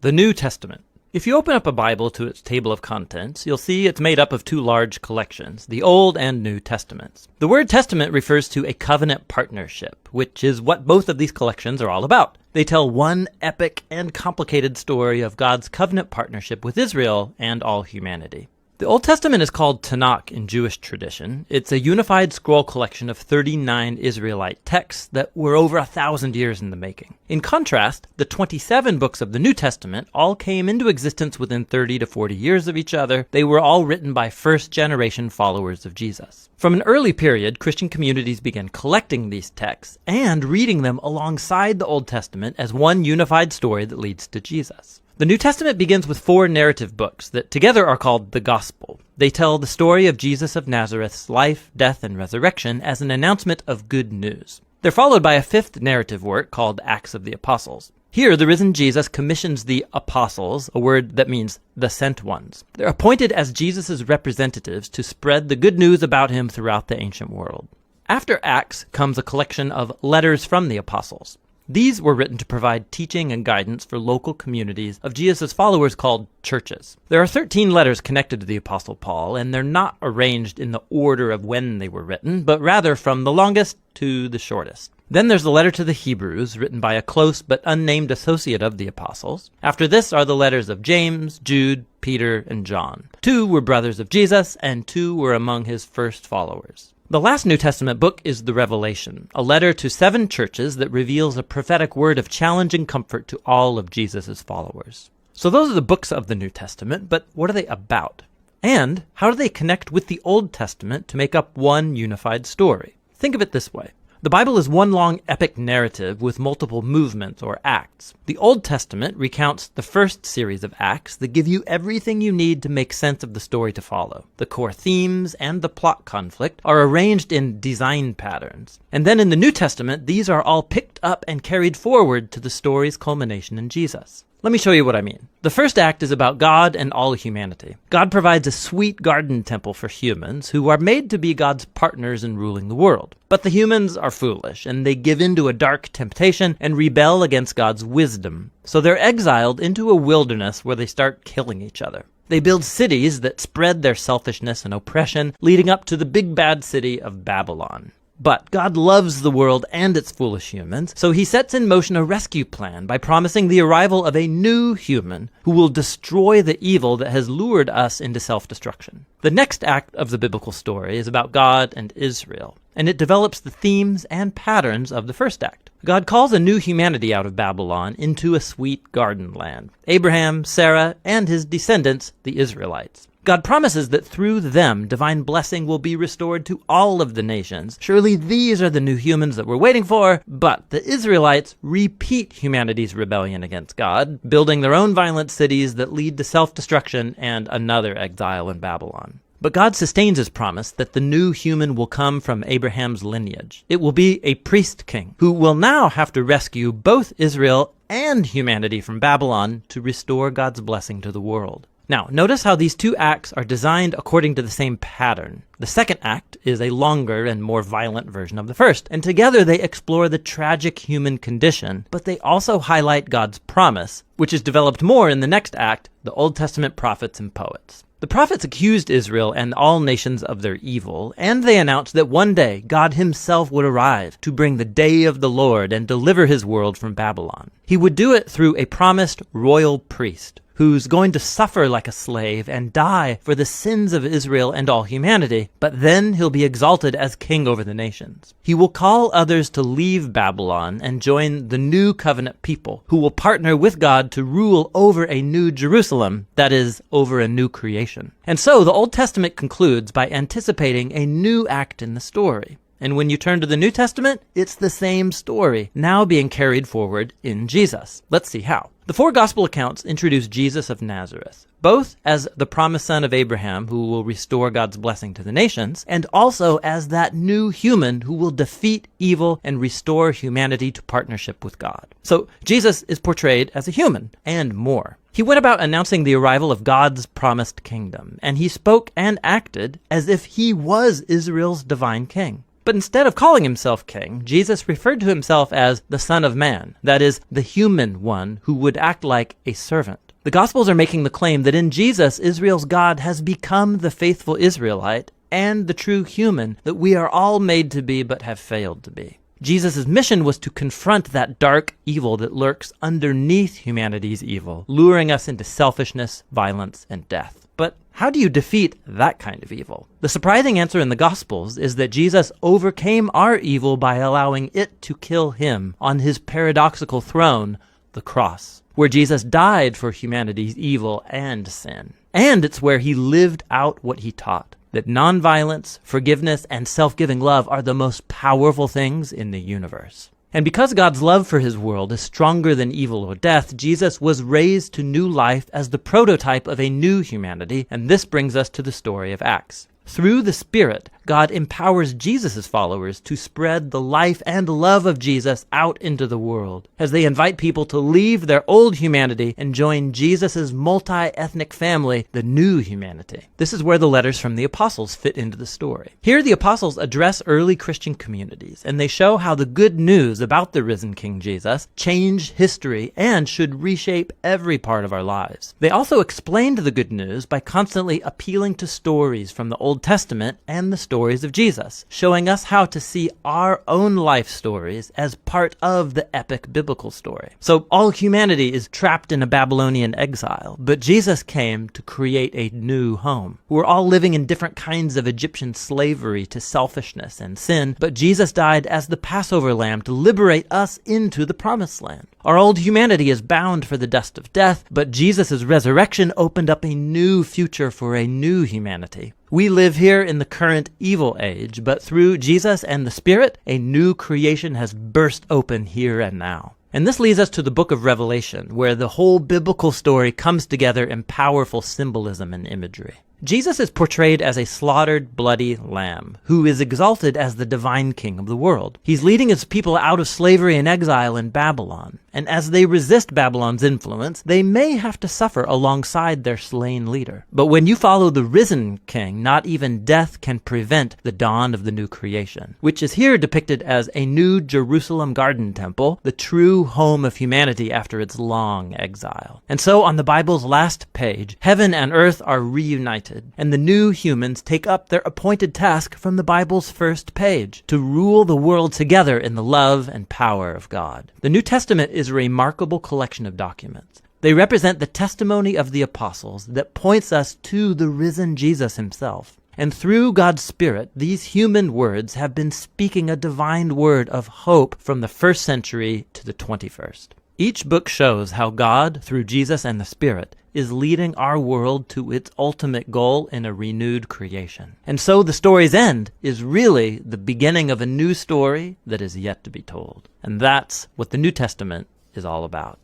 The New Testament. If you open up a Bible to its table of contents, you'll see it's made up of two large collections, the Old and New Testaments. The word testament refers to a covenant partnership, which is what both of these collections are all about. They tell one epic and complicated story of God's covenant partnership with Israel and all humanity. The Old Testament is called Tanakh in Jewish tradition. It's a unified scroll collection of 39 Israelite texts that were over 1,000 years in the making. In contrast, the 27 books of the New Testament all came into existence within 30 to 40 years of each other. They were all written by first-generation followers of Jesus. From an early period, Christian communities began collecting these texts and reading them alongside the Old Testament as one unified story that leads to Jesus. The New Testament begins with 4 narrative books that together are called the Gospel. They tell the story of Jesus of Nazareth's life, death, and resurrection as an announcement of good news. They're followed by a 5th narrative work called Acts of the Apostles. Here, the risen Jesus commissions the apostles, a word that means the sent ones. They're appointed as Jesus' representatives to spread the good news about him throughout the ancient world. After Acts comes a collection of letters from the apostles. These were written to provide teaching and guidance for local communities of Jesus' followers called churches. There are 13 letters connected to the Apostle Paul, and they're not arranged in the order of when they were written, but rather from the longest to the shortest. Then there's the letter to the Hebrews, written by a close but unnamed associate of the apostles. After this are the letters of James, Jude, Peter, and John. 2 were brothers of Jesus, and 2 were among his first followers. The last New Testament book is the Revelation, a letter to 7 churches that reveals a prophetic word of challenge and comfort to all of Jesus' followers. So those are the books of the New Testament, but what are they about? And how do they connect with the Old Testament to make up one unified story? Think of it this way. The Bible is one long epic narrative with multiple movements or acts. The Old Testament recounts the first series of acts that give you everything you need to make sense of the story to follow. The core themes and the plot conflict are arranged in design patterns. And then in the New Testament, these are all picked up and carried forward to the story's culmination in Jesus. Let me show you what I mean. The first act is about God and all humanity. God provides a sweet garden temple for humans who are made to be God's partners in ruling the world. But the humans are foolish, and they give in to a dark temptation and rebel against God's wisdom. So they're exiled into a wilderness where they start killing each other. They build cities that spread their selfishness and oppression, leading up to the big bad city of Babylon. But God loves the world and its foolish humans, so he sets in motion a rescue plan by promising the arrival of a new human who will destroy the evil that has lured us into self-destruction. The next act of the biblical story is about God and Israel, and it develops the themes and patterns of the first act. God calls a new humanity out of Babylon into a sweet garden land. Abraham, Sarah, and his descendants, the Israelites. God promises that through them, divine blessing will be restored to all of the nations. Surely these are the new humans that we're waiting for, but the Israelites repeat humanity's rebellion against God, building their own violent cities that lead to self-destruction and another exile in Babylon. But God sustains his promise that the new human will come from Abraham's lineage. It will be a priest king who will now have to rescue both Israel and humanity from Babylon to restore God's blessing to the world. Now, notice how these 2 acts are designed according to the same pattern. The second act is a longer and more violent version of the first, and together they explore the tragic human condition, but they also highlight God's promise, which is developed more in the next act, the Old Testament prophets and poets. The prophets accused Israel and all nations of their evil, and they announced that one day God himself would arrive to bring the day of the Lord and deliver his world from Babylon. He would do it through a promised royal priest, who's going to suffer like a slave and die for the sins of Israel and all humanity, but then he'll be exalted as king over the nations. He will call others to leave Babylon and join the new covenant people, who will partner with God to rule over a new Jerusalem, that is, over a new creation. And so the Old Testament concludes by anticipating a new act in the story. And when you turn to the New Testament, it's the same story, now being carried forward in Jesus. Let's see how. The 4 gospel accounts introduce Jesus of Nazareth, both as the promised son of Abraham who will restore God's blessing to the nations, and also as that new human who will defeat evil and restore humanity to partnership with God. So Jesus is portrayed as a human, and more. He went about announcing the arrival of God's promised kingdom, and he spoke and acted as if he was Israel's divine king. But instead of calling himself king, Jesus referred to himself as the Son of Man, that is, the human one who would act like a servant. The Gospels are making the claim that in Jesus, Israel's God has become the faithful Israelite and the true human that we are all made to be but have failed to be. Jesus' mission was to confront that dark evil that lurks underneath humanity's evil, luring us into selfishness, violence, and death. But how do you defeat that kind of evil? The surprising answer in the Gospels is that Jesus overcame our evil by allowing it to kill him on his paradoxical throne, the cross, where Jesus died for humanity's evil and sin. And it's where he lived out what he taught, that nonviolence, forgiveness, and self-giving love are the most powerful things in the universe. And because God's love for his world is stronger than evil or death, Jesus was raised to new life as the prototype of a new humanity, and this brings us to the story of Acts. Through the Spirit, God empowers Jesus' followers to spread the life and love of Jesus out into the world as they invite people to leave their old humanity and join Jesus' multi-ethnic family, the new humanity. This is where the letters from the apostles fit into the story. Here the apostles address early Christian communities, and they show how the good news about the risen King Jesus changed history and should reshape every part of our lives. They also explained the good news by constantly appealing to stories from the Old Testament and the stories of Jesus, showing us how to see our own life stories as part of the epic biblical story. So all humanity is trapped in a Babylonian exile, but Jesus came to create a new home. We're all living in different kinds of Egyptian slavery to selfishness and sin, but Jesus died as the Passover lamb to liberate us into the promised land. Our old humanity is bound for the dust of death, but Jesus' resurrection opened up a new future for a new humanity. We live here in the current evil age, but through Jesus and the Spirit, a new creation has burst open here and now. And this leads us to the book of Revelation, where the whole biblical story comes together in powerful symbolism and imagery. Jesus is portrayed as a slaughtered, bloody lamb, who is exalted as the divine king of the world. He's leading his people out of slavery and exile in Babylon, and as they resist Babylon's influence, they may have to suffer alongside their slain leader. But when you follow the risen king, not even death can prevent the dawn of the new creation, which is here depicted as a new Jerusalem garden temple, the true home of humanity after its long exile. And so on the Bible's last page, heaven and earth are reunited, and the new humans take up their appointed task from the Bible's first page, to rule the world together in the love and power of God. The New Testament is a remarkable collection of documents. They represent the testimony of the apostles that points us to the risen Jesus himself. And through God's Spirit, these human words have been speaking a divine word of hope from the first century to the 21st. Each book shows how God, through Jesus and the Spirit, is leading our world to its ultimate goal in a renewed creation. And so the story's end is really the beginning of a new story that is yet to be told. And that's what the New Testament is all about.